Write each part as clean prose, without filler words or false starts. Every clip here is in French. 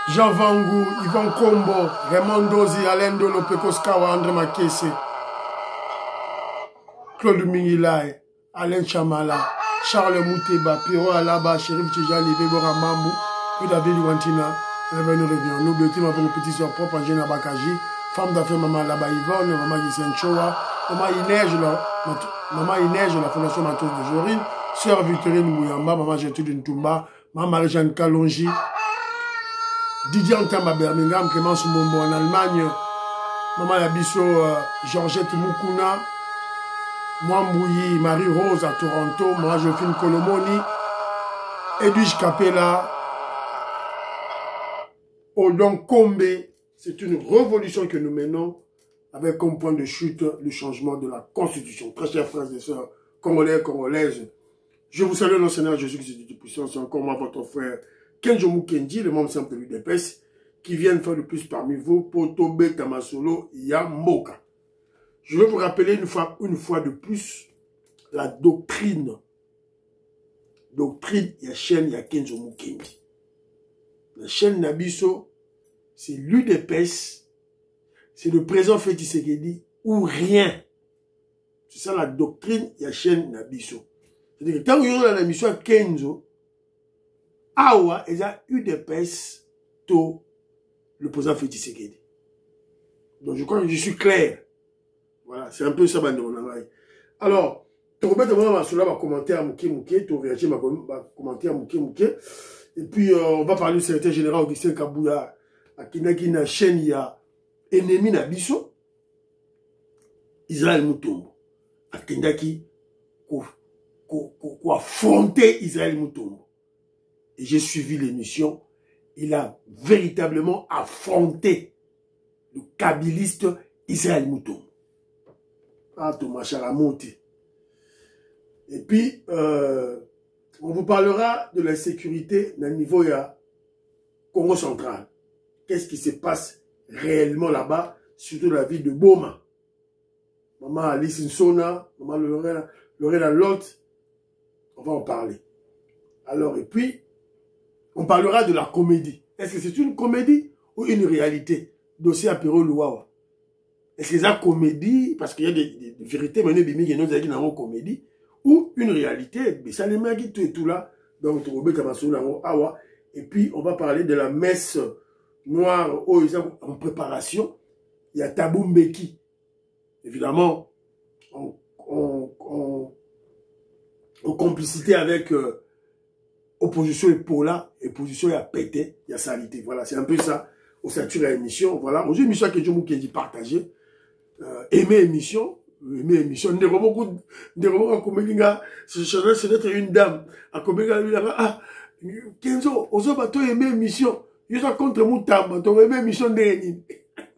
Jean Vangou, Yvan Kombo, Raymond Dozi, Alain Dolo, Pekos Kawa, André Makese, Claude Mingilay, Alain Chamala, Charles Mouteba, Piro Alaba, Chérif Tijani, Vébora Mambou, puis David Wantina, Revenu Revion. Nous bétons avec nos petits soeurs propres, Angène Bakaji, femme d'affaires Maman Laba Yvonne, Maman Gisène Choa, Maman Inège, la Fondation Matos de Jorine, Sœur Victorine Mouyamba, Maman Gertrude Ntumba, Maman Marie-Jeanne Kalonji, Didier Antamba à Birmingham, Clémence Mombo en Allemagne, Maman Labisso, Georgette Moukouna, Mwambouyi, Marie-Rose à Toronto, Maman Jophine Colomoni, Edwige Capella, Odon Kombe. C'est une révolution que nous menons avec comme point de chute le changement de la Constitution. Très chers frères et sœurs, Congolais, Congolaises, je vous salue dans le Seigneur Jésus-Christ de puissance. C'est encore moi, votre frère Kenjo Mukendi, le membre simple de l'UDPS, qui vient faire le plus parmi vous, Potobe Tamasolo Yamboka. Je vais vous rappeler une fois de plus la doctrine. Doctrine, il y a chaîne, il y a Kenjo Mukendi. La chaîne Nabiso, c'est l'UDPS, c'est le président Félix Tshisekedi ou rien. C'est ça la doctrine, il y a chaîne Nabiso. C'est-à-dire que quand vous avez la mission à Kenzo, Awa, il y a UDPS, to le président Félix Tshisekedi. Donc je crois que je suis clair. Voilà, c'est un peu ça, alors, tu remets ma commentaire mouké, tu réagis ma commentaire mouké. Et puis, on va parler du secrétaire général Augustin Kabouya, à Kinakina chaîne, il y a ennemi Nabiso, Israël Moutombo, à Kinaki, pour affronter Israël Moutombo. Et j'ai suivi l'émission, il a véritablement affronté le kabiliste Israël Moutombo. Ah, Thomas Charamonte. Et puis, on vous parlera de la sécurité dans le niveau ya Congo central. Qu'est-ce qui se passe réellement là-bas, surtout la ville de Boma. Maman Alice Nsona, maman Lorena Lot, on va en parler. Alors, et puis, on parlera de la comédie. Est-ce que c'est une comédie ou une réalité? Dossier à Péro Louawa. Est-ce que c'est une comédie? Parce qu'il y a des vérités, mais nous, il y a une comédie. Ou une réalité, mais ça les met tout et tout là. Donc, et puis, on va parler de la messe noire en préparation. Il y a Tabou Mbeki. Évidemment, en complicité avec opposition et Paula, opposition et à pété, il y a salité. Voilà, c'est un peu ça. Au sature à émission. Voilà, aujourd'hui, émission que je vous ai dit partager. Aimer émission. Mais émission, on dirait beaucoup de comédiens, c'est d'être une dame. À comédien, ah, Kenzo, aux autres bateaux aimer émission. Je suis contre mon tam, tu aimer émission de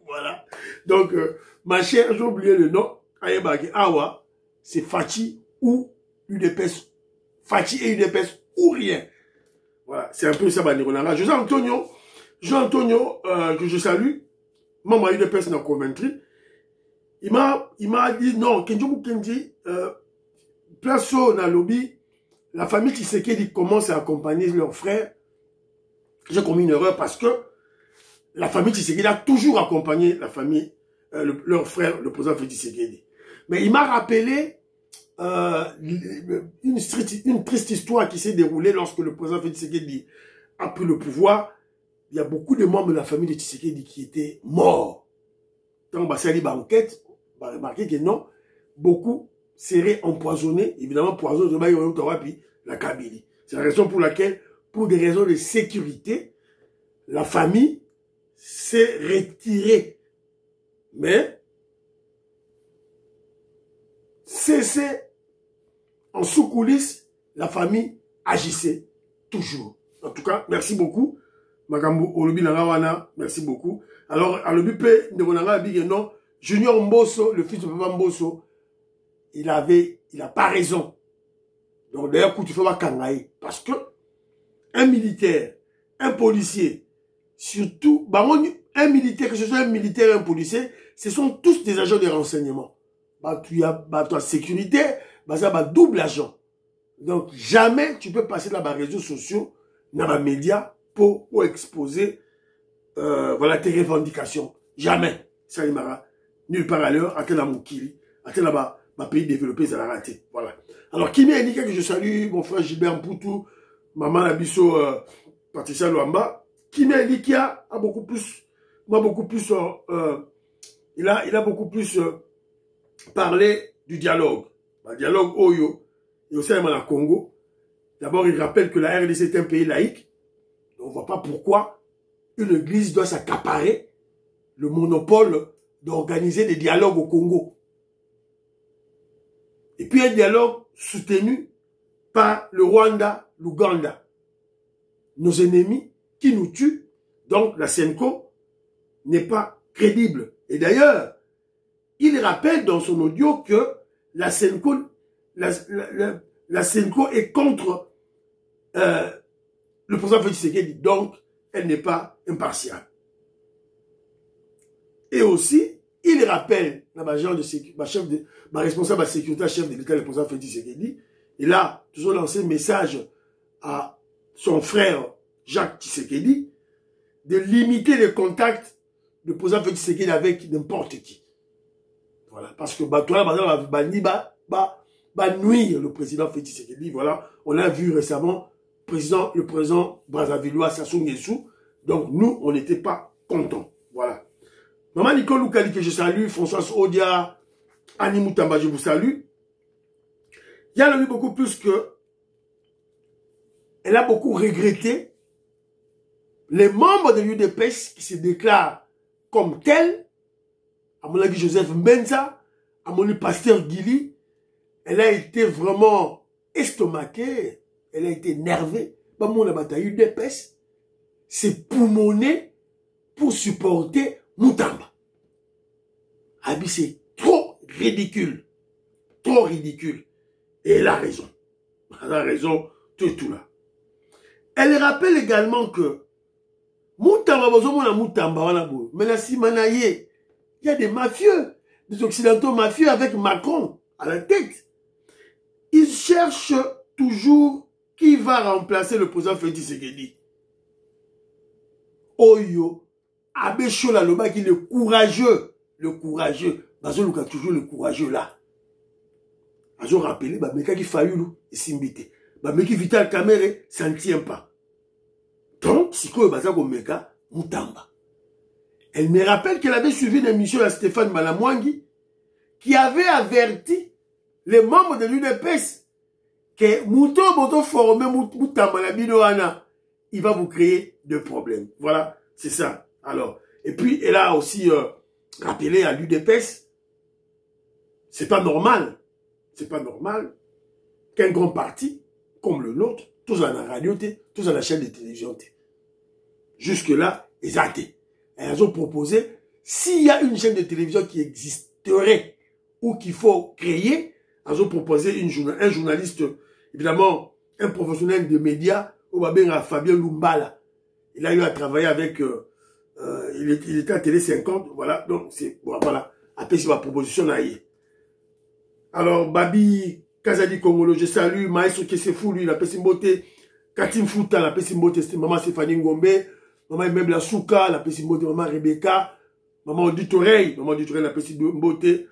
voilà. Donc, ma chère, j'ai oublié le nom. Awa, c'est Fachi ou UDPS. Fachi et UDPS ou rien. Voilà, c'est un peu ça, José Antonio, que je salue, membre UDPS dans Coventry. Il m'a dit non, Kenjo Mukendi, place dans le lobby, la famille Tshisekedi commence à accompagner leur frère. J'ai commis une erreur parce que la famille Tshisekedi a toujours accompagné la famille, leur frère, le président Félix Tshisekedi. Mais il m'a rappelé une triste histoire qui s'est déroulée lorsque le président Félix Tshisekedi a pris le pouvoir. Il y a beaucoup de membres de la famille de Tshisekedi qui étaient morts. Quand on va faire l'enquête, on va remarquer que non, beaucoup seraient empoisonnés, évidemment poisonnés, puis la Kabylie. C'est la raison pour laquelle, pour des raisons de sécurité, la famille s'est retirée. Mais, cessait en sous-coulisses, la famille agissait toujours. En tout cas, merci beaucoup. Makambo Olobi Nangawana, merci beaucoup. Alors, à l'Obi P, non, Junior Mbosso, le fils de Papa Mbosso, il a pas raison. Donc, d'ailleurs, coup, tu fais pas kangaï. Parce que, un militaire, un policier, surtout, un militaire, que ce soit un militaire et un policier, ce sont tous des agents de renseignement. Tu as sécurité, ça va double agent. Donc, jamais tu peux passer dans les réseaux sociaux, dans les médias, pour exposer voilà, tes revendications. Jamais. Ça y mara. Nulle part ailleurs, à tel Moukili, à tel ma pays développé, ça l'a raté. Voilà. Alors, qui m'a indiqué que je salue mon frère Gilbert Mpoutou, maman Nabiso, Patricia Luamba, qui m'a indiqué qu'il a beaucoup plus, il a beaucoup plus parlé du dialogue. Le dialogue Oyo, et aussi à Congo. D'abord, il rappelle que la RDC est un pays laïque. On ne voit pas pourquoi une église doit s'accaparer le monopole d'organiser des dialogues au Congo. Et puis un dialogue soutenu par le Rwanda, l'Ouganda. Nos ennemis qui nous tuent, donc la Senko n'est pas crédible. Et d'ailleurs, il rappelle dans son audio que la Senko est contre le président Félix Tshisekedi, donc elle n'est pas impartiale. Et aussi, il rappelle ma responsable de sécurité, chef de l'État, le président Félix Tshisekedi, il a toujours lancé un message à son frère Jacques Tshisekedi de limiter les contacts du président Félix Tshisekedi avec n'importe qui. Voilà, parce que va nuire le président Félix Tshisekedi. Voilà, on l'a vu récemment, le président Brazzavillois Sassou Nguesso. Donc nous, on n'était pas contents. Voilà. Maman Nicole Loukali que je salue, Françoise Odia, Annie Moutamba, je vous salue. Il y a eu beaucoup plus que elle a beaucoup regretté les membres de l'UDPS qui se déclarent comme tels. À mon avis, Joseph Mbenza, à mon avis, Pasteur Guili, elle a été vraiment estomaquée, elle a été énervée. Bah, mon bataille UDPS, c'est poumonné pour supporter Moutamba. Abi, c'est trop ridicule. Trop ridicule. Et elle a raison. Elle a raison, tout là. Elle rappelle également que Moutamba, mais la Simanaye, il y a des mafieux, des occidentaux mafieux avec Macron à la tête. Ils cherchent toujours qui va remplacer le président Félix Tshisekedi. Oyo, Abeshola Loba qui est le courageux. Le courageux. Bazo a toujours le courageux là. Bazo rappelé, Meka qui Fayoulou, et Simbité. Meki Vital Kamere, ça ne tient pas. Donc, si quoi Bazo Meka, Moutamba. Elle me rappelle qu'elle avait suivi une émission à Stéphane Malamwangi qui avait averti les membres de l'UDPS que Mouto Boto formé Moutamba la Binoana, il va vous créer des problèmes. Voilà, c'est ça. Alors, et puis elle a aussi rappelé à l'UDPS, c'est pas normal qu'un grand parti comme le nôtre, tous à la radio, tous à la chaîne de télévision. Jusque-là, ils ont été. Elles ont proposé, s'il y a une chaîne de télévision qui existerait ou qu'il faut créer, elles ont proposé un journaliste, évidemment, un professionnel de médias, Fabien Lumbala. Il a eu à travailler avec, il était à Télé 50, voilà, donc c'est, voilà, après c'est ma proposition là. Alors, Babi Kazadi Kongolo, je salue, Maestro Kesefou, lui, la Pessimbote, Katim Fouta, la Pessimbote, c'était Maman Stéphanie Ngombe, Maman Emeb la Souka, la Pessimbote, Maman Rebecca, Maman Auditoreille, la Pessimbote,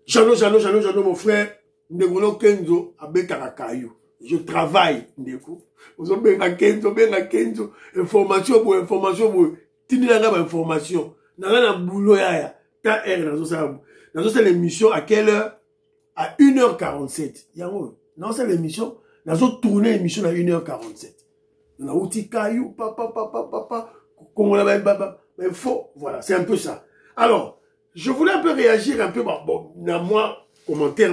Jano, mon frère, Ndegolo Kenzo, Abe Karakayou. Je travaille, Ndeko. Vous avez Kenzo, information pour Tinilanga information. Nana boulot ya, ta air dans cette émission à quelle heure? À 1h47. Yango, dans cette émission, dans cette tournée émission à 1h47. On a outil caillou, papa, mais faux, voilà, c'est un peu ça. Alors, je voulais un peu réagir un peu, bon, dans moi, commentaire,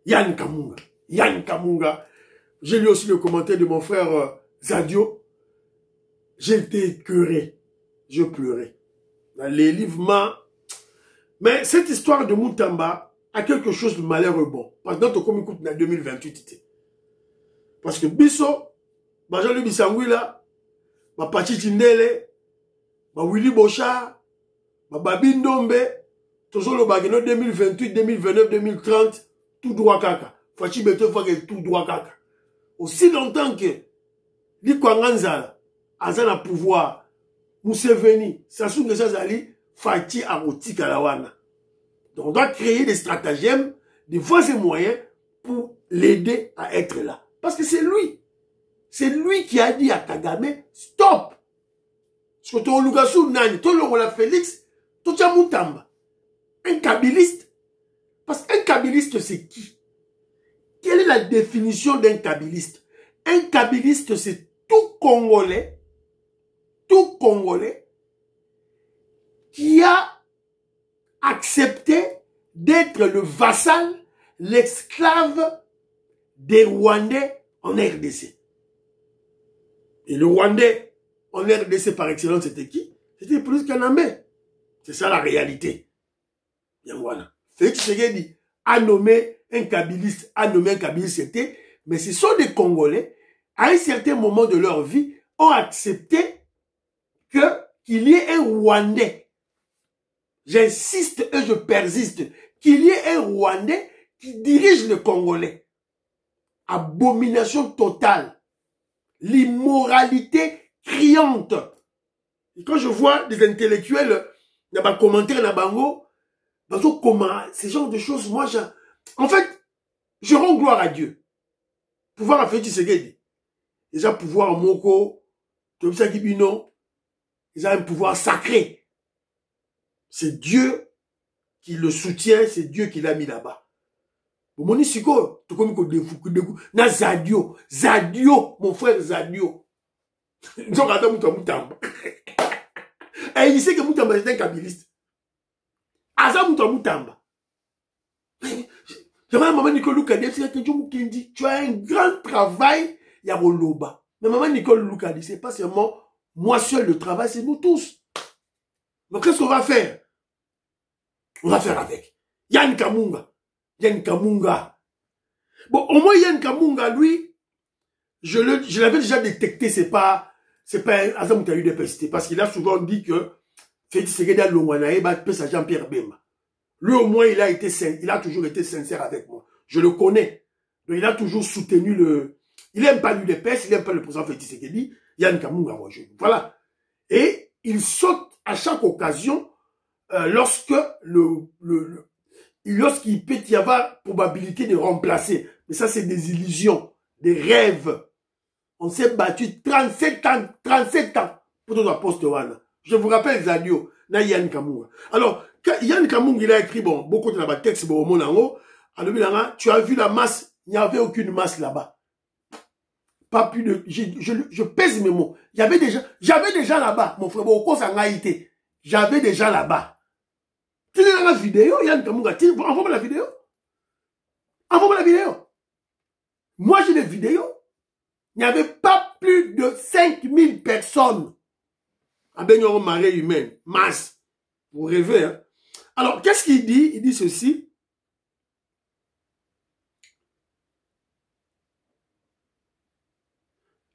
Yann Kamunga. J'ai lu aussi le commentaire de mon frère Zadio. J'étais écœuré. Je pleurais. Dans les livres, mais cette histoire de Moutamba a quelque chose de malheureux bon. Parce que notre comme écoute en 2028. Parce que Bisso, Jean-Louis Bissangwila, Pachi Tindele, Willy Bochard, Babi Ndombe, toujours le bagano 2028, 2029, 2030, tout droit kaka. Fachi Beto faut que tout droit kaka. Aussi longtemps que Likwanganzala, Azana pouvoir. Museveni, Sassou Nguesso Zali, Fati Aroti Kalawana. Donc on doit créer des stratagèmes, des voies et moyens pour l'aider à être là. Parce que c'est lui. C'est lui qui a dit à Kagame, stop. Parce que ton Lugassou Nani, ton Longola Félix, ton Tchamoutamba. Un kabiliste. Parce qu'un kabiliste, c'est qui? Quelle est la définition d'un kabiliste? Un kabiliste, c'est tout Congolais qui a accepté d'être le vassal, l'esclave des Rwandais en RDC. Et le Rwandais en RDC par excellence, c'était qui? C'était plus Kanamé. C'est ça la réalité. Bien voilà. Félix Tshisekedi a nommé un kabiliste, c'était, mais ce sont des Congolais, à un certain moment de leur vie, ont accepté qu'il y ait un Rwandais. J'insiste et je persiste, qu'il y ait un Rwandais qui dirige le Congolais. Abomination totale. L'immoralité criante. Et quand je vois des intellectuels, dans ma commentaire, dans bango, comment, ce genre de choses, moi, en fait, je rends gloire à Dieu. Pouvoir à Félix Tshisekedi. Déjà, pouvoir Moko, comme ça, Kibino, ils ont un pouvoir sacré. C'est Dieu qui le soutient, c'est Dieu qui l'a mis là-bas. Mon Siko, tu comme na Zadio, mon frère Zadio. Nous avons Moutamba. Et il sait que Moutamba est un kabiliste. Aza Moutamba. J'aimerais maman Nicole Loukadi, tu as un grand travail, il y a Roloba. Mais maman Nicole Loukadi, c'est pas seulement moi seul le travail, c'est nous tous. Donc qu'est-ce qu'on va faire? On va faire avec Yann Kamunga. Bon, au moins Yann Kamunga, lui, je l'avais déjà détecté, c'est pas un Azam qui a eu des pestes, parce qu'il a souvent dit que Félix Tshisekedi a l'Ongwanae, c'est Jean-Pierre Bemba. Lui, au moins, il a toujours été sincère avec moi. Je le connais. Donc, il a toujours soutenu il n'aime pas lui les pestes, il n'aime pas le président Félix Tshisekedi, Yann Kamunga, voilà. Et il saute à chaque occasion, lorsqu'il peut y avoir probabilité de remplacer. Mais ça, c'est des illusions, des rêves. On s'est battu 37 ans pour notre poste one. Je vous rappelle Zadio, na Yann Kamunga. Alors, Yann Kamunga, il a écrit, beaucoup de textes, tu as vu la masse, il n'y avait aucune masse là-bas. Pas plus de, je pèse mes mots. J'avais déjà là-bas, mon frère, j'avais déjà là-bas. Tu as la vidéo, Yann Kamunga, envoie-moi la vidéo. Envoie-moi la vidéo. Moi, j'ai des vidéos. Il n'y avait pas plus de 5000 personnes à Benyon marée humaine. Masse. Vous rêvez, hein? Alors, qu'est-ce qu'il dit? Il dit ceci.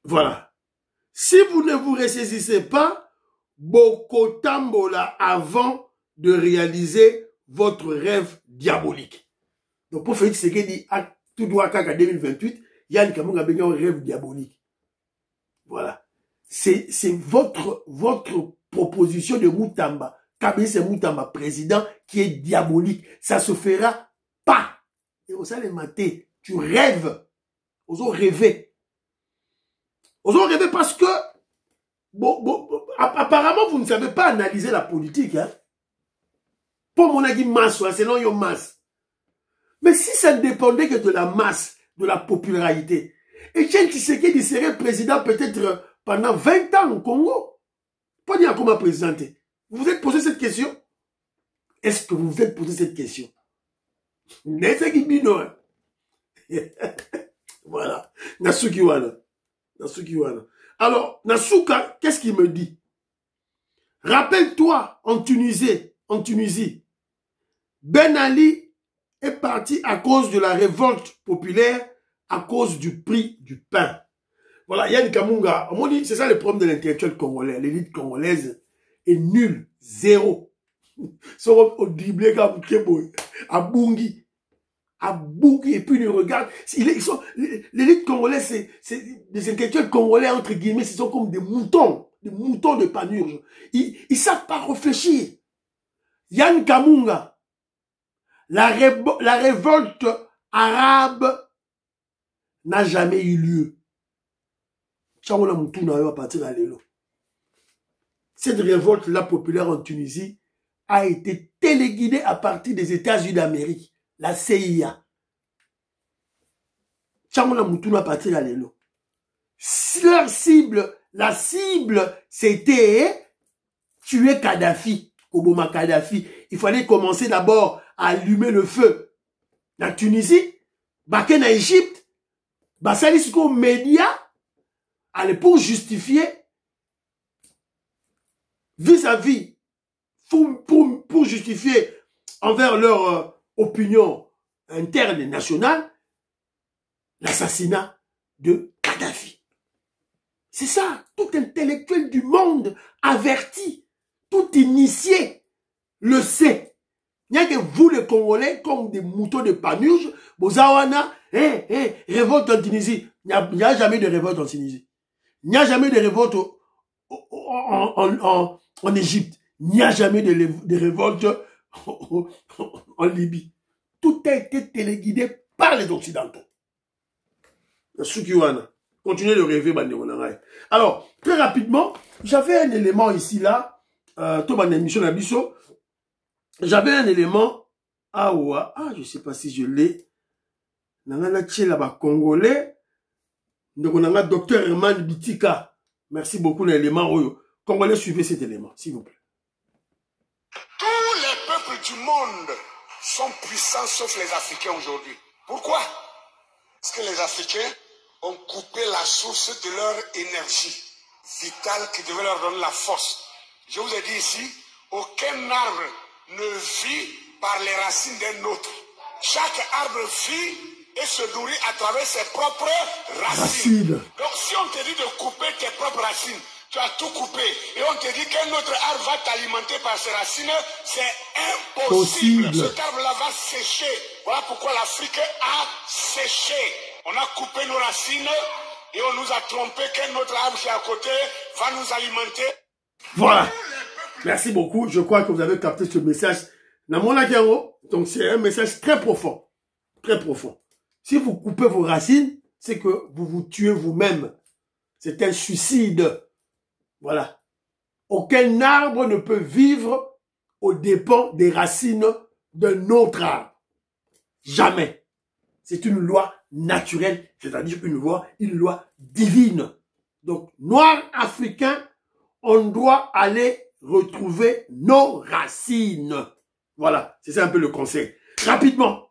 Voilà. Si vous ne vous ressaisissez pas, Bokotambola avant de réaliser votre rêve diabolique. Donc, pour Félix Tshisekedi, tout doit qu'à 2028, Yann Kamunga a un rêve diabolique. Voilà. C'est votre proposition de Moutamba. Kabila, c'est Moutamba, président, qui est diabolique. Ça se fera pas. Et au sein des matés, tu rêves. Osons rêver. Osons rêver parce que, apparemment, vous ne savez pas analyser la politique, hein. Pour mon avis, masse, c'est non, yon masse. Mais si ça ne dépendait que de la masse, de la popularité, Etienne Tshisekedi serait président peut-être pendant 20 ans au Congo. Pas dire comment présenter. Vous vous êtes posé cette question? Est-ce que vous vous êtes posé cette question? Voilà. Nasuki Wana. Alors, Nasuka, qu'est-ce qu'il me dit? Rappelle-toi, en Tunisie, Ben Ali est parti à cause de la révolte populaire, à cause du prix du pain. Voilà, Yann Kamunga, c'est ça le problème de l'intellectuel congolais. L'élite congolaise est nulle, zéro. Ils sont au dribblé à Bungi. à bouc et puis ils regardent. L'élite congolaise, c'est des intellectuels congolais, entre guillemets, ce sont comme des moutons de panurge. Ils savent pas réfléchir. Yann Kamunga, la révolte arabe n'a jamais eu lieu. Cette révolte-là populaire en Tunisie a été téléguidée à partir des États-Unis d'Amérique, la CIA. Leur cible, la cible, c'était tuer Kadhafi, Obama Kadhafi. Il fallait commencer d'abord à allumer le feu. La Tunisie, Baké en Égypte, Bassalisco média, allez pour justifier vis-à-vis, pour justifier envers leur opinion interne et nationale, l'assassinat de Kadhafi. C'est ça, tout intellectuel du monde averti, tout initié le sait. Il n'y a que vous les Congolais, comme des moutons de panurge, Bozawana, révolte en Tunisie. Il n'y a jamais de révolte en Tunisie. Il n'y a jamais de révolte en Égypte. Il n'y a jamais de révolte en Libye. Tout a été téléguidé par les Occidentaux. Sukiwana. Continuez de rêver, Banderonangaï. Alors, très rapidement, j'avais un élément ici, là, j'avais un élément, je sais pas si je l'ai, Nangana Tchelaba Congolais, Docteur Herman Bitika. Merci beaucoup, l'élément Oyo. Congolais, suivez cet élément, s'il vous plaît. Tous les peuples du monde sont puissants, sauf les Africains aujourd'hui. Pourquoi? Parce que les Africains ont coupé la source de leur énergie vitale qui devait leur donner la force. Je vous ai dit ici, aucun arbre ne vit par les racines d'un autre. Chaque arbre vit et se nourrit à travers ses propres racines. Donc si on te dit de couper tes propres racines, tu as tout coupé, et on te dit qu'un autre arbre va t'alimenter par ses racines, c'est impossible. Cet arbre-là va sécher. Voilà pourquoi l'Afrique a séché. On a coupé nos racines et on nous a trompé qu'un autre arbre qui est à côté va nous alimenter. Voilà. Merci beaucoup. Je crois que vous avez capté ce message. Donc c'est un message très profond. Très profond. Si vous coupez vos racines, c'est que vous vous tuez vous-même. C'est un suicide. Voilà. Aucun arbre ne peut vivre aux dépens des racines d'un autre arbre. Jamais. C'est une loi naturelle, c'est-à-dire une loi divine. Donc, noirs africains, on doit aller retrouver nos racines. Voilà, c'est ça un peu le conseil. Rapidement,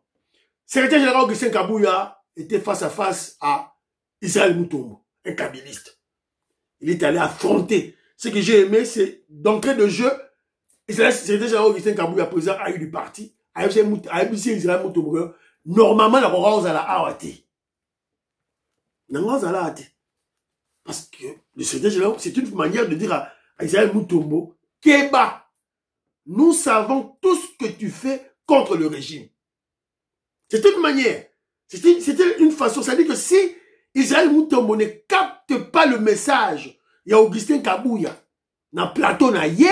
secrétaire général Augustin Kabouya était face à face à Israël Moutombo, un kabiliste. Il est allé affronter. Ce que j'ai aimé, c'est d'entrée de jeu, secrétaire général Augustin Kabouya, président a eu du parti, a eu Israël Moutombo, normalement, la rose à la awati. Parce que le secrétaire général, c'est une manière de dire à Israël Moutombo, Kéba, nous savons tout ce que tu fais contre le régime. C'est une manière. C'était une façon. C'est-à-dire que si Israël Moutombo ne capte pas le message, il y a Augustin Kabouya, dans plateau na yé,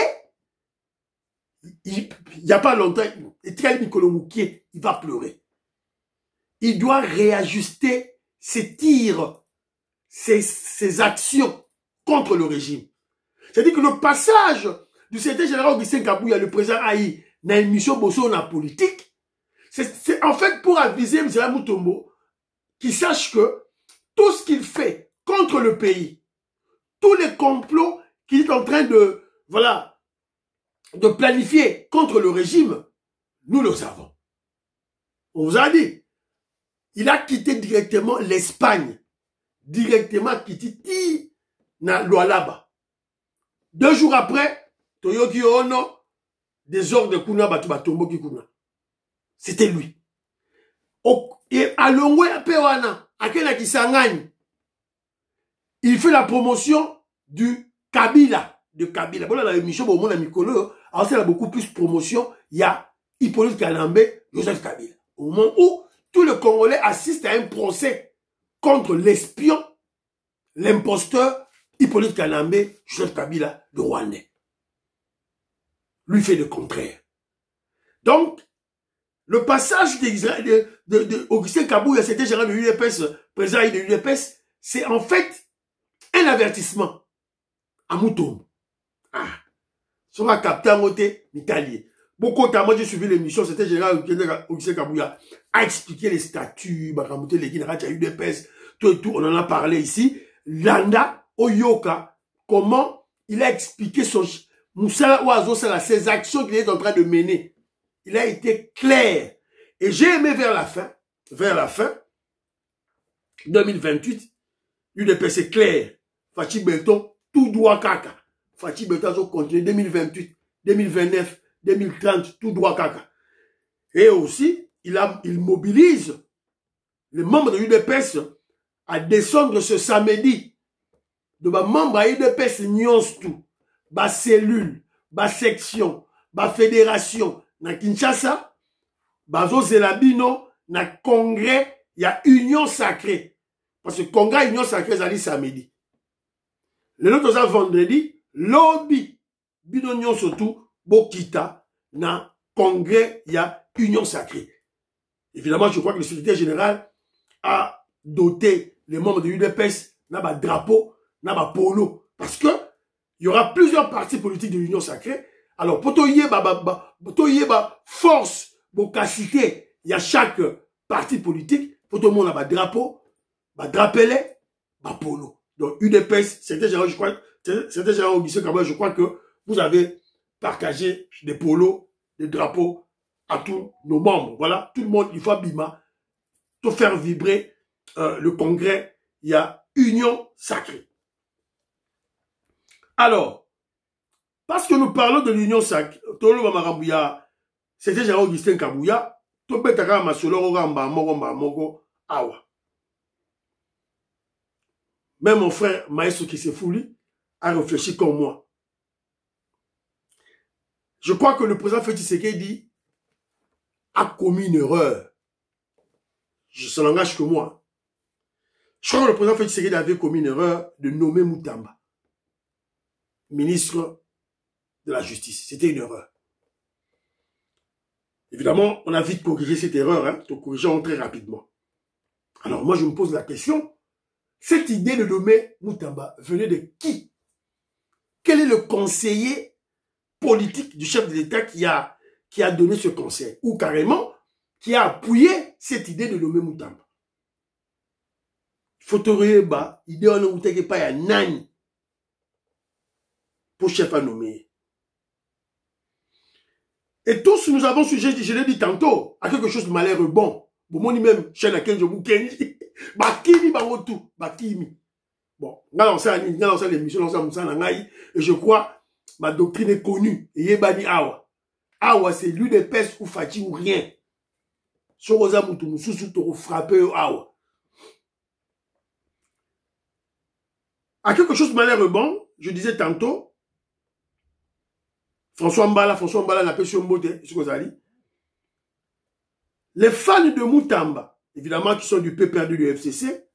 il n'y a pas longtemps, il va pleurer. Il doit réajuster ses tirs, ses actions contre le régime. C'est-à-dire que le passage du secrétaire général Augustin Kabouya, le président Haï, dans une mission Bosso na politique, c'est en fait pour aviser M. Moutombo qu'il sache que tout ce qu'il fait contre le pays, tous les complots qu'il est en train de, voilà, de planifier contre le régime, nous le savons. On vous a dit. Il a quitté directement l'Espagne. Directement quitté na Lualaba. 2 jours après, Toyoki Ono, des ordres de Kuna Batubatombo Kikuna. C'était lui. Et à Longwe Pewana, à Kena Kisangani, il fait la promotion du Kabila. De Kabila. Bon, là, la émission, bon, mon ami Kolo, alors, c'est beaucoup plus promotion. Il y a Hippolyte Kalambé, Joseph Kabila. Au moment où tout le Congolais assiste à un procès contre l'espion, l'imposteur Hippolyte Kanambe, Joseph Kabila, le Rwandais. Lui fait le contraire. Donc, le passage d'Augustin Kabouya, c'était gérant de l'UDPS, président de l'UDPS, c'est en fait un avertissement à Moutoum. Ah, sur un capteur côté italien. Beaucoup de moi j'ai suivi l'émission, c'était général Augustin Kabouya, a expliqué les statuts, les Guinaracha, l'UDPS, tout et tout, on en a parlé ici. Landa, Oyoka, comment il a expliqué son Moussala Ouazo, ses actions qu'il est en train de mener. Il a été clair. Et j'ai aimé vers la fin, 2028, l'UDPS c'est clair. Fachi Belton, tout droit caca. Fachi Belton va continuer 2028, 2029, 2030, tout droit caca. Et aussi, il mobilise les membres de l'UDPS à descendre ce samedi. De ma membre à l'UDPS, nyons tout. Ba cellule, ba section, ba fédération, na Kinshasa, bazo zelabino, na congrès, il y a union sacrée. Parce que congrès, union sacrée, ça dit samedi. Le autre, ça vendredi, lobby, bino nyon surtout, bokita, na congrès, il y a union sacrée. Évidemment, je crois que le secrétaire général a doté les membres de l'UDPS, na ba drapeau, na ba polo. Parce que, il y aura plusieurs partis politiques de l'Union sacrée. Alors, pour toi, il y a force, bocacité, il y a chaque parti politique. Pour tout le monde, il y a drapeau, drapelé, polo. Donc, UDPS, c'était général, je crois, je crois que vous avez partagé des polos, des drapeaux à tous nos membres. Voilà, tout le monde, il faut bima, tout faire vibrer le congrès. Il y a union sacrée. Alors, parce que nous parlons de l'union sacrée, c'était Gérard Augustin Kabouya, même mon frère Maestro Kisefouli a réfléchi comme moi. Je crois que le président Félix Tshisekedi a commis une erreur. Ça n'engage que moi. Je crois que le président Félix Tshisekedi avait commis une erreur de nommer Moutamba ministre de la Justice. C'était une erreur. Évidemment, on a vite corrigé cette erreur, hein, nous corrigeons très rapidement. Alors moi, je me pose la question, cette idée de nommer Moutamba venait de qui? Quel est le conseiller politique du chef de l'État qui a donné ce conseil? Ou carrément, qui a appuyé cette idée de nommer Moutamba? Fotoreba, idée on ne pas ya nani pour chef à nommer. Et tous nous avons sujet, je l'ai dit tantôt, à quelque chose de malheureux. Bon, bon, même, chaîne à Kenjo Moukenji, Bakimi, Barotou, Bakimi. Bon, on a lancé l'émission, et je crois, ma doctrine est connue, et Yebani Awa. Awa, c'est l'UDPS ou Fati ou rien. Sur Rosa Moutou, sous frappé Awa. À quelque chose de malheureux, bon, je disais tantôt, François Mbala n'a pas su un mot de ce que vous avez dit. Les fans de Moutamba, évidemment, qui sont du PPRD du FCC,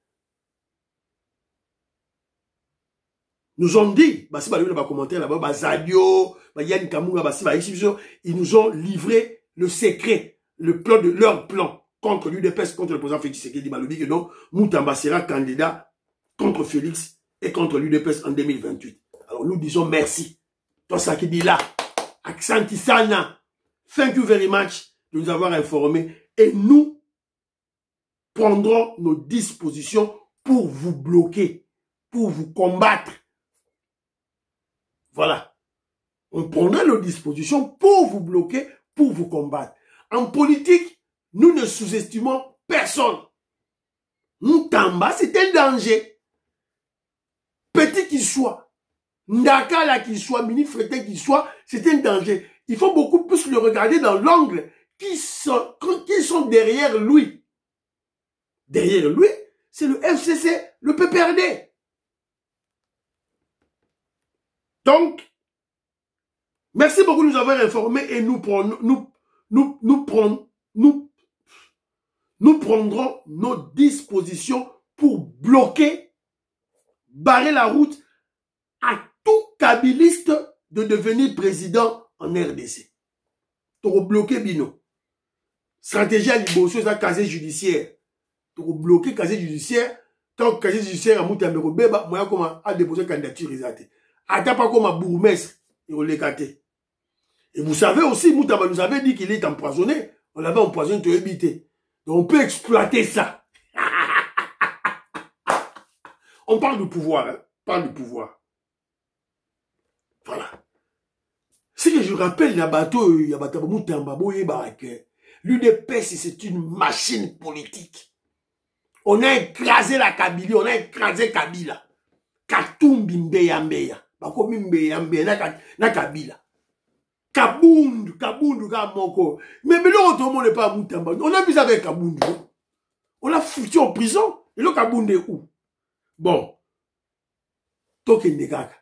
nous ont dit, bah, si vous avez un commentaire là-bas, bah, Zadio, bah, Yann Kamunga, bah, si, bah, ils nous ont livré le secret, le plan de leur plan contre l'UDPS, contre le président Félix Tshisekedi, bah, que non, Moutamba sera candidat contre Félix et contre l'UDPS en 2028. Alors, nous disons merci. Toi, ça qui dit là. Aksanti Sana, thank you very much de nous avoir informés et nous prendrons nos dispositions pour vous bloquer, pour vous combattre. Voilà. On prendra nos dispositions pour vous bloquer, pour vous combattre. En politique, nous ne sous-estimons personne. Moutamba, c'est un danger. Petit qu'il soit. Ndakala qu'il soit, ministre Fretin qu'il soit, c'est un danger. Il faut beaucoup plus le regarder dans l'angle qui sont derrière lui. Derrière lui, c'est le FCC, le PPRD. Donc, merci beaucoup de nous avoir informés et nous nous prendrons nos dispositions pour bloquer, barrer la route à tout kabiliste de devenir président en RDC. Pour bloquer Bino. Stratégie à Liboso, c'est un casier judiciaire. Pour bloquer le casier judiciaire, tant que le casier judiciaire a monté Beba, moi, comment a déposé une candidature. Attends pas comme un bourgmestre, et on l'a caté. Et vous savez aussi, Moutamba nous avait dit qu'il est empoisonné. On l'avait empoisonné, tu as évité. Donc on peut exploiter ça. On parle du pouvoir, hein. On parle du pouvoir. Voilà. Ce que je rappelle, l'UDPS, c'est une machine politique. On a écrasé la Kabylie, on a écrasé Kabila. Katumbi mbeya mbeya. Bakomi mbeya mbeya na Kabila. Kabundu Kamoko. Mais l'autre, on n'est pas à Moutamba. On a vu ça avec Kabundu. On l'a foutu en prison. Et le Kabundu est où? Bon. Tokende Kaka.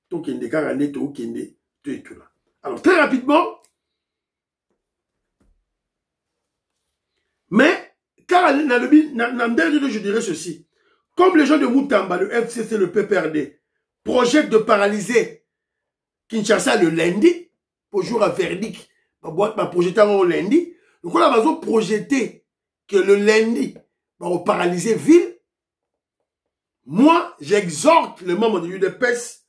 Tokende Kaka, Tokende, tout et tout là. Alors, très rapidement. Mais, car je dirais ceci. Comme les gens de Moutamba, le FCC, le PPRD, projettent de paralyser Kinshasa le lundi, pour jouer à verdict, ma projeter au lundi. Donc, on a besoin de projeter que le lundi, on va paralyser ville. Moi, j'exhorte les membres de l'UDPS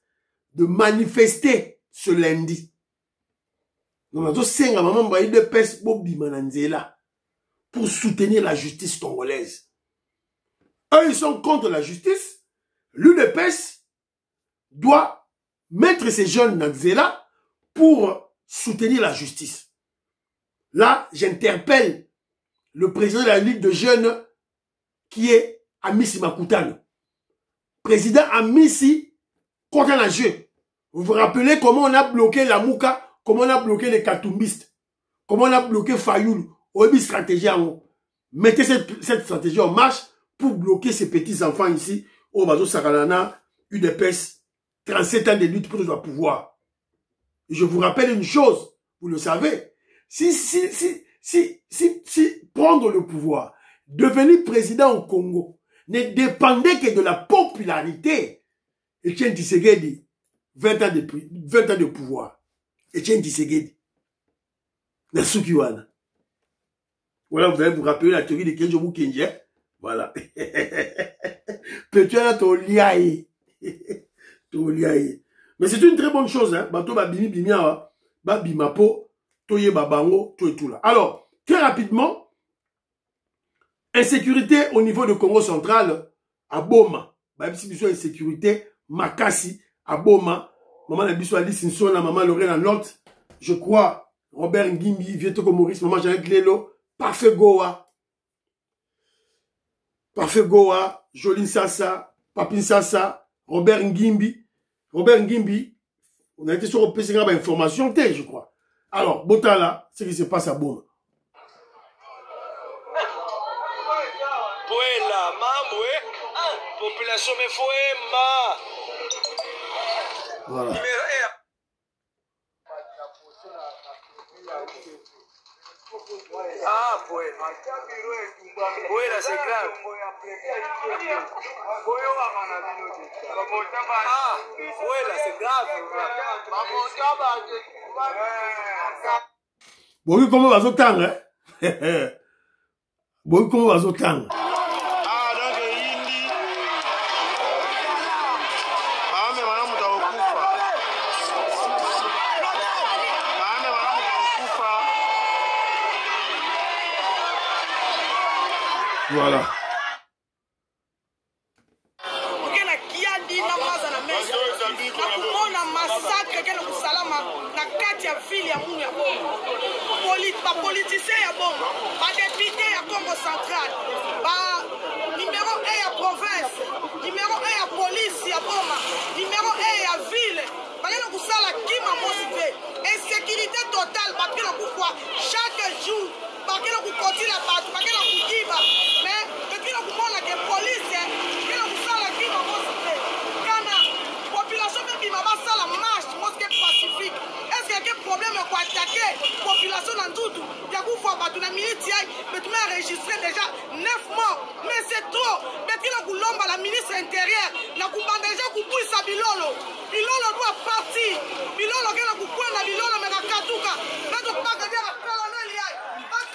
de manifester ce lundi. Donc, on a l'UDPS pour soutenir la justice congolaise. Eux, ils sont contre la justice. L'UDPS doit mettre ces jeunes dans Zéla pour soutenir la justice. Là, j'interpelle le président de la Ligue de jeunes qui est Amissi Makutano. Président Amissi contre la jeu. Vous vous rappelez comment on a bloqué la Mouka, comment on a bloqué les Katumbistes, comment on a bloqué Fayoul. On a mis stratégie en haut. Mettez cette stratégie en marche pour bloquer ces petits enfants ici au Bazo Sakalana, UDPS, 37 ans de lutte pour le pouvoir. Et je vous rappelle une chose, vous le savez, si prendre le pouvoir, devenir président au Congo, ne dépendait que de la popularité, Etienne Tshisekedi, 20 ans de pouvoir. Etienne Tshisekedi. Nasukiwana. Voilà, vous allez vous rappeler la théorie de Kenjo Mukenje. Voilà. Peut-être Toliaï. Toliaï. Mais c'est une très bonne chose, hein. Bato babimi bimia, babimapo, toye babango, tout et tout là. Alors, très rapidement, insécurité au niveau du Congo central, à Boma. Même si biso insécurité, Makasi, à Boma. Maman a biso Alice Nsona, maman Lorena Lot. Je crois, Robert Ngimbi, Vietoko Maurice, maman Jeannette Lelo. Parfait Goa, Joline Sassa, Papin Sassa, Robert Ngimbi, on a été sur le PC information je crois. Alors, Botala, ce qui se passe à Boma. Population me foema. Voilà. Ah, pues. Voilà, c'est grave. Ah, voilà, c'est grave. Bon, comment va ce temps, hein? Bon, comment va ce temps? Ah, donc, Indi. Ah, mais madame, vous avez voilà. Politicien ya bon, député ya Congo central, numéro 1 ya province, numéro 1 ya police ya Boma, numéro 1 ya ville, bakena kusala kima mosive, insécurité totale, bakena kukwa chaque jour, bakena kukotila batu, bakena kukiba, mais bakena kumona ke police, bakena kusala kima mosive, kana population pe bima basala marche, mosque pacifique. Est-ce qu'il y a un problème pour attaquer la population dans tout? Il y a beaucoup bato na minute yai mais tu m'as enregistré déjà 9 morts mais c'est trop beti na kulomba la ministre intérieur na kubanda déjà kupuisa bilolo bilolo doit partir bilolo ke na kupuela na bilolo mais na katuka na to paka dia colonel yai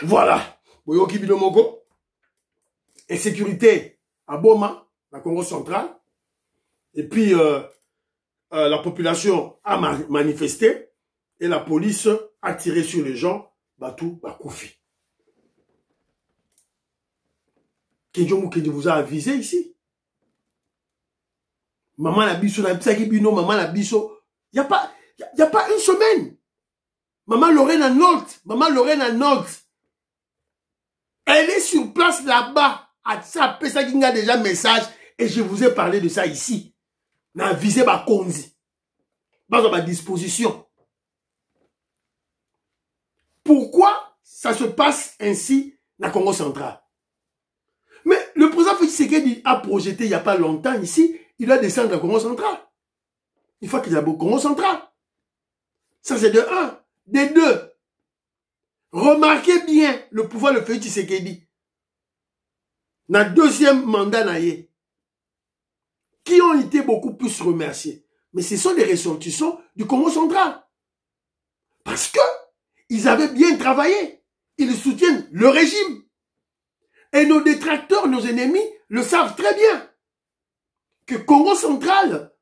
voilà boyoki bino moko insécurité à Boma la Congo central et puis la population a manifesté et la police a tiré sur les gens Batou Bakoufi. Kenjomu Kenji vous a avisé ici. Maman la biso, maman la biso. Y a pas une semaine. Maman Lorraine à Nantes. Elle est sur place là-bas. À ça, ça qui a déjà message. Et je vous ai parlé de ça ici. N'a avisé ma konzi. Pas à ma disposition. Pourquoi ça se passe ainsi dans le Congo central? Mais le président Félix Tshisekedi a projeté il n'y a pas longtemps ici, il doit descendre au Congo central. Il faut qu'il aille au Congo central. Ça c'est de 1. De 2. Remarquez bien le pouvoir de Félix Tshisekedi. Dans le deuxième mandat naïe, qui ont été beaucoup plus remerciés. Mais ce sont des ressortissants du Congo central. Parce que ils avaient bien travaillé. Ils soutiennent le régime. Et nos détracteurs, nos ennemis, le savent très bien. Que Congo central,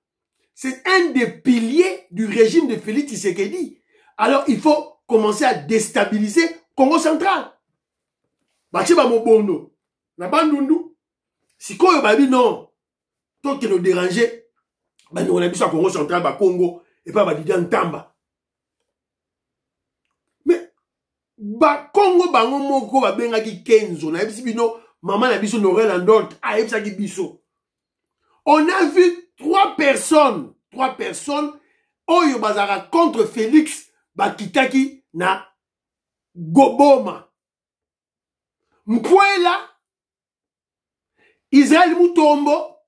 c'est un des piliers du régime de Félix Tshisekedi. Alors, il faut commencer à déstabiliser Congo central. Bachiba Mobono, na bandundu. Si Koyo babi non, tant que nous déranger, nous on a vu ça Congo central, Congo, et pas Badidan Tamba. Ba Congo bango moko ba benga ki Kenzo na ebisi bino maman na biso Norel Andot a ebisa ki biso. On a vu 3 personnes oyo bazara contre Félix bakitaki na Goboma. Mpuela Israël Mutombo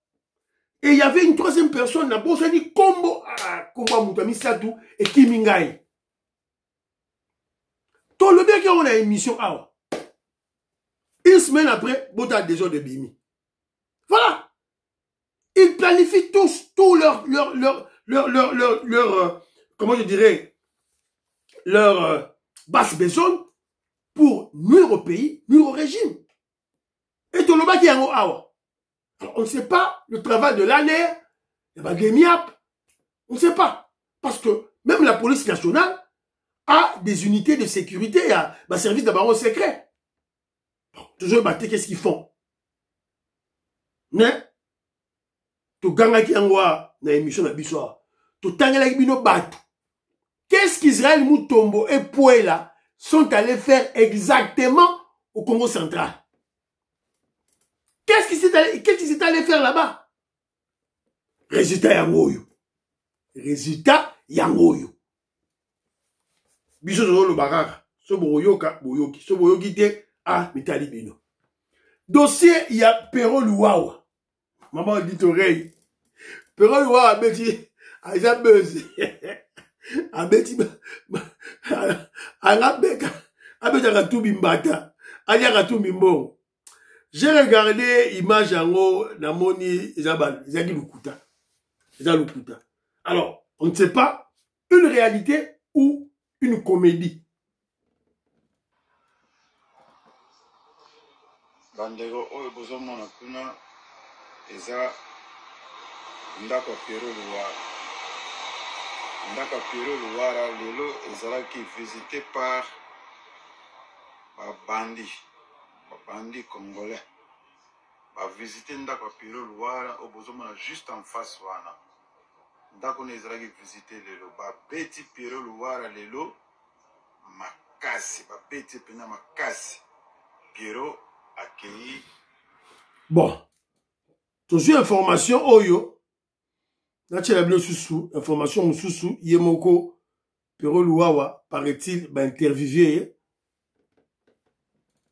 et il y avait une 3e personne na bosani Kombo Kombo Mutami Satou et Kimingai. Tout le bien qu'on a une émission, une semaine après, Bota déjà de Bimi. Voilà. Ils planifient tous, leur comment je dirais, leur basse besogne pour nuire au pays, nuire au régime. Et tout le bas qui est en haut. Alors, on ne sait pas le travail de l'année, on ne sait pas. Parce que même la police nationale a des unités de sécurité, à service de baron secret. Toujours battre, qu'est-ce qu'ils font? Mais, tout ganga qui envoie dans l'émission de Bissoir, tout tangela qui bino bat. Qu'est-ce qu'Israël Mutombo et Pouela sont allés faire exactement au Congo central? Qu'est-ce qu'ils s'est allé faire là-bas? Résultat yangoyo. Résultat yangoyo. Biso zo lo bakaka so boyoka boyoki so boyoki te mitali bino dossier il y a Pero Luwawa maman dit oreille Pero Luwawa beti aja buzz abeti angabeka abeta ka tubi mbata alia ka tubi mbongo. J'ai regardé image yango namoni ezaki lukuta alors on ne sait pas une réalité ou une comédie. Bandego oyo bozomona kuna eza ndako Pero Luwara lelo ezalaki visité par babandi congolais ba visité ndako Pero Luwara oyo bozomona juste en face wana. Ndako ne ezalaki visité lelo babeti Pero Luwara lelo makasi babeti pena makasi Pero accueilli. Bon, toujours information oyo natchela bino susu information mususu yemoko Pero Luwawa paraît-il interviewé.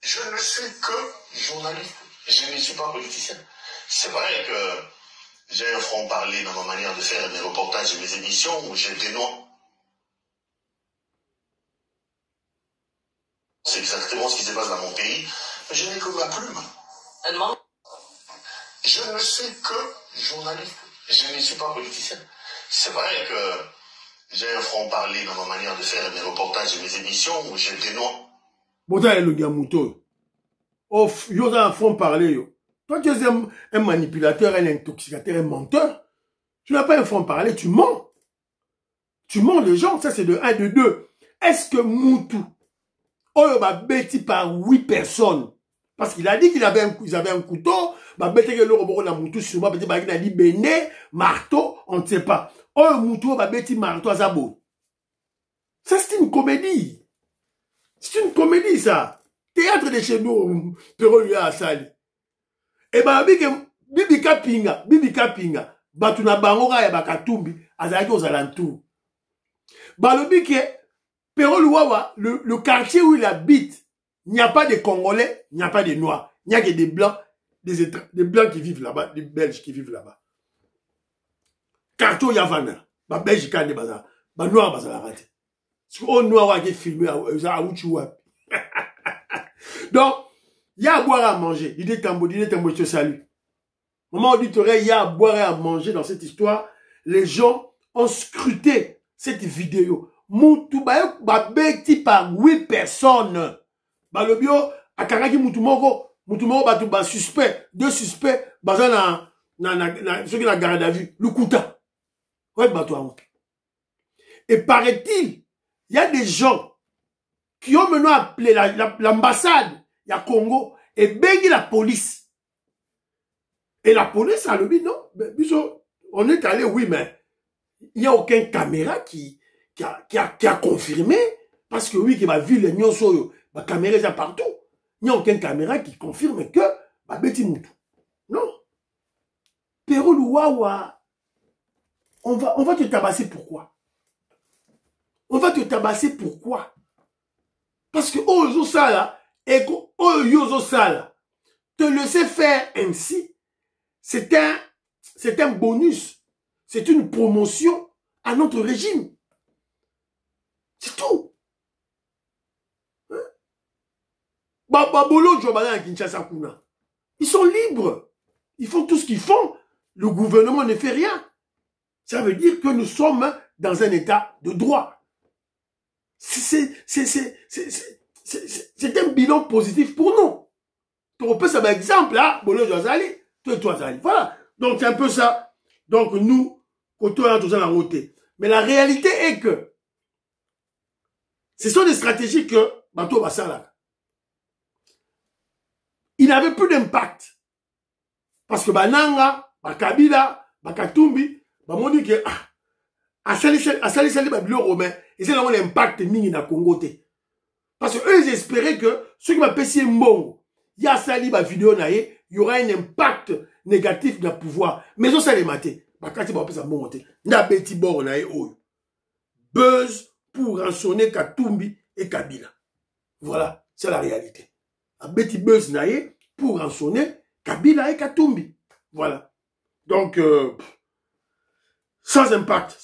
Je ne suis que journaliste, je ne suis pas politicien. C'est vrai que j'ai un franc-parler dans ma manière de faire mes reportages et mes émissions où je dénonce C'est exactement ce qui se passe dans mon pays. Je n'ai que ma plume. Je ne suis que journaliste. Je ne suis pas politicien. C'est vrai que j'ai un franc-parler dans ma manière de faire mes reportages et mes émissions où je dénonce. Bon, ça, le Gamuto. Oh, yo, ça, un franc-parler, yo. Toi, tu es un manipulateur, un intoxicateur, un menteur. Tu n'as pas un franc-parler, tu mens. Tu mens les gens, ça c'est de 1, de 2. Est-ce que Moutou, oh, m'a bêti par 8 personnes, parce qu'il a dit qu'il avait un couteau, m'a bêti que le robot n'a Moutou sur moi, peut-être qu'il a dit béné, marteau, on ne sait pas. Oh, Moutou, m'a bêti marteau à Zabo. Ça c'est une comédie. C'est une comédie, ça. Théâtre de chez nous, Pero lui a sali. Et bah, Bibi Kapinga, Batuna Bangoga et Bakatumbi, Azaki aux alentours. Balobi que Pero Luawa, le quartier où il habite, il n'y a pas de Congolais, il n'y a pas de Noirs, il n'y a que des Blancs, des Blancs qui vivent là-bas, des Belges qui vivent là-bas. Quartier Yavana, ba Belge quand des bazar, ba Noir bazar raté. Ce qu'on Noir qui est filmé à Ouchoua. Donc, il y a à boire et à manger. Il est tambour, je te salue. Maman auditorie, il y a à boire et à manger dans cette histoire. Les gens ont scruté cette vidéo. Moutou ba bêti par 8 personnes. Ba le bio a karaki Moutoumoko batu ba suspect, 2 suspects, baza ceux qui la garde à vue, le Kouta. Ouais, batu a honte. Et paraît-il, il y a des gens qui ont maintenant appelé l'ambassade, il y a Congo, et bégui la police. Et la police a le dit, non, on est allé, oui, mais il n'y a aucune caméra qui a confirmé, parce que oui, qui m'a vu les nyonso, ma caméra est partout. Il n'y a aucune caméra qui confirme que, bah, Betty Moutou. Non. Pero Luawa, on va te tabasser pourquoi? On va te tabasser pourquoi? Parce que, oh, Yosala, et oh, Yosala, te laisser faire ainsi, c'est un bonus. C'est une promotion à notre régime. C'est tout. Hein? Babolo, Jobala, Kinshasa, Kuna. Ils sont libres. Ils font tout ce qu'ils font. Le gouvernement ne fait rien. Ça veut dire que nous sommes dans un état de droit. C'est un bilan positif pour nous. Tu repères ça, par exemple, là, Bolo Jozali, toi, Zali. Voilà. Donc, c'est un peu ça. Donc, nous, côté tout ça, la route. Mais la réalité est que ce sont des stratégies que Bato Bassala. Il n'avait plus d'impact. Parce que Bananga, Bakabila, Bakatumbi, Bamoni que Asali Babilo Romain, et c'est là où l'impact mini na Congo. Parce que eux, ils espéraient que ceux qui m'appellent si Mbongo, il y a Sali ba vidéo naïe, il y aura un impact négatif dans le pouvoir. Mais ça, les maté. Bakati ba pesa Mbongo te. Na beti bord naïe oyo. Buzz pour rançonner Katumbi et Kabila. Voilà, c'est la réalité. A beti buzz naïe pour rançonner Kabila et Katumbi. Voilà. Donc, sans impact,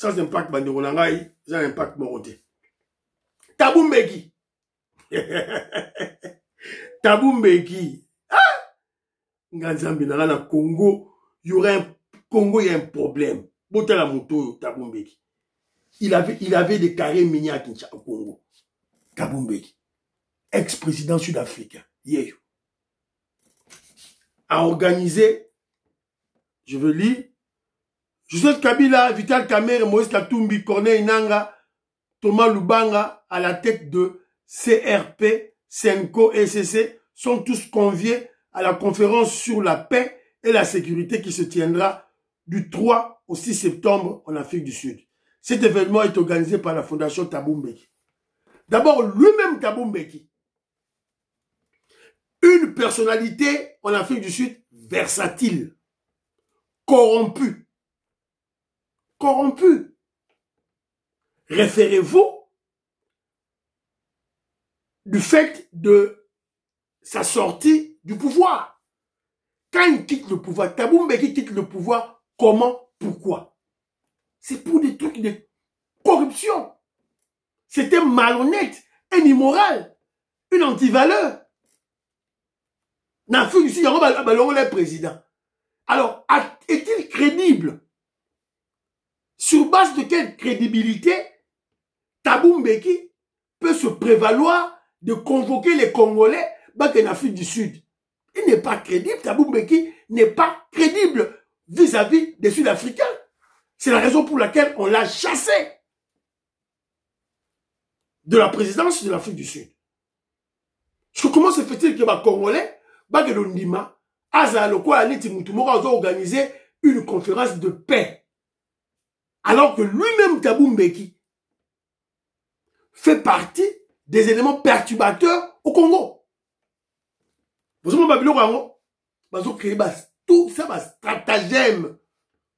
Bandironangaï, sans impact Moroté. Tabumbeki. Tabumbeki. Ah! Nganzambi na Congo, il y aurait il y a un problème. Botala moto Tabumbeki. Il avait des carrés miniers à Kinshasa au Congo. Tabumbeki. Ex-président sud-africain. Yeah. A organisé, je veux lire, Joseph Kabila, Vital Kamerhe, Moïse Katumbi, Corneille Nangaa, Thomas Lubanga, à la tête de CRP, Senko et SCC, sont tous conviés à la conférence sur la paix et la sécurité qui se tiendra du 3 au 6 septembre en Afrique du Sud. Cet événement est organisé par la Fondation Thabo Mbeki. D'abord, lui-même Thabo Mbeki, une personnalité en Afrique du Sud versatile, corrompue. Référez-vous du fait de sa sortie du pouvoir. Quand il quitte le pouvoir, Thabo Mbeki quitte le pouvoir, comment, pourquoi? C'est pour des trucs de corruption. C'était malhonnête, et immoral. une antivaleur. N'Afrique du Sud, il y a un président. Alors, est-il crédible? Sur base de quelle crédibilité Thabo Mbeki peut se prévaloir de convoquer les Congolais en Afrique du Sud? Il n'est pas crédible. Thabo Mbeki n'est pas crédible vis-à-vis des Sud-Africains. C'est la raison pour laquelle on l'a chassé de la présidence de l'Afrique du Sud. Parce que comment se fait-il que les Congolais, Bagelondima, Azaloko, Aniti Moutoumora, ont organisé une conférence de paix, alors que lui-même, Thabo Mbeki, fait partie des éléments perturbateurs au Congo. Vous avez vu Congo, vous avez créé tout ça, un stratagème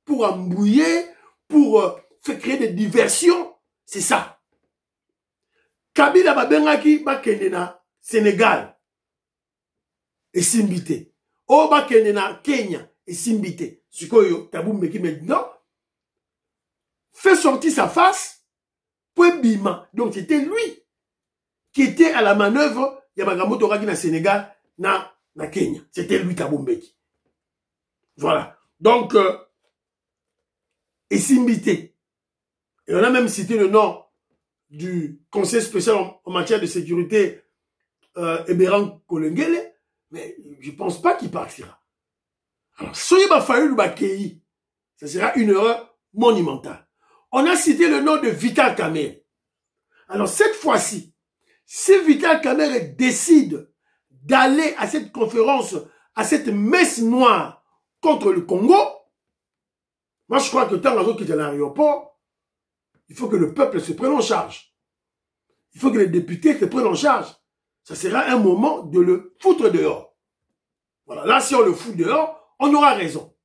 pour embrouiller, pour faire créer des diversions. C'est ça. Kabila Babengaki, Bakendena, Sénégal, et Simbité. Oh, Bakendena, Kenya, et Simbité. Ce que Thabo Mbeki maintenant fait sortir sa face pour Bima. Donc c'était lui qui était à la manœuvre. Yamagamoto Raki na Sénégal, na Kenya. C'était lui Thabo Mbeki. Voilà. Donc, et Simbité. Et on a même cité le nom du conseil spécial en matière de sécurité, Eberan Kolengele, mais je ne pense pas qu'il partira. Alors, soyez Bafayoul Bakei, ça sera une erreur monumentale. On a cité le nom de Vital Kamerhe. Alors, cette fois-ci, si Vital Kamerhe décide d'aller à cette conférence, à cette messe noire contre le Congo, moi, je crois que tant que qui est à l'aéroport, il faut que le peuple se prenne en charge. Il faut que les députés se prennent en charge. Ça sera un moment de le foutre dehors. Voilà. Là, si on le fout dehors, on aura raison.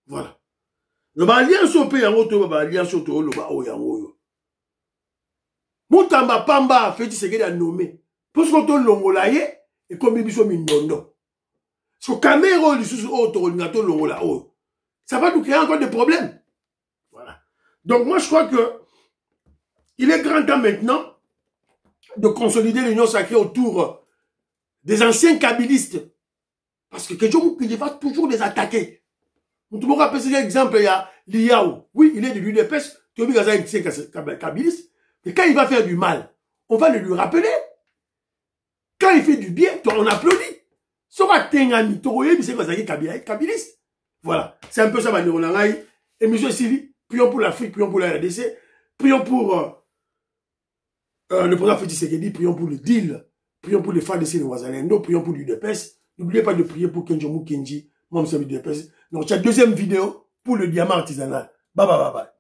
Voilà. Le alliance au pays, alliance au pays, le Moutamba Pamba fait ce qu'il a nommé. Parce qu'on a l'ongolaye et comme il est mindondo. Ce caméra, ça va nous créer encore des problèmes. Voilà. Donc, moi, je crois que il est grand temps maintenant de consolider l'union sacrée autour des anciens kabylistes. Parce que Kedjou va toujours les attaquer. Tout le monde rappelle cet exemple, il y a Liao. Oui, il est de l'UDPS, Tobi Gaza est un kabyliste. Mais quand il va faire du mal, on va le lui rappeler. Quand il fait du bien, on applaudit. Sora Tengami, Toroye, c'est kabyliste. Voilà. C'est un peu ça, Manironangaï. Et M. Sili, prions pour l'Afrique, prions pour la RDC, prions pour le président Félix Tshisekedi, prions pour le deal, prions pour les femmes de Ouazalendo, prions pour l'UDPS. N'oubliez pas de prier pour Kenjomu Kenji, moi, je suis l'UDPS. Donc, il y a deuxième vidéo pour le diamant artisanal. Bye bye bye bye.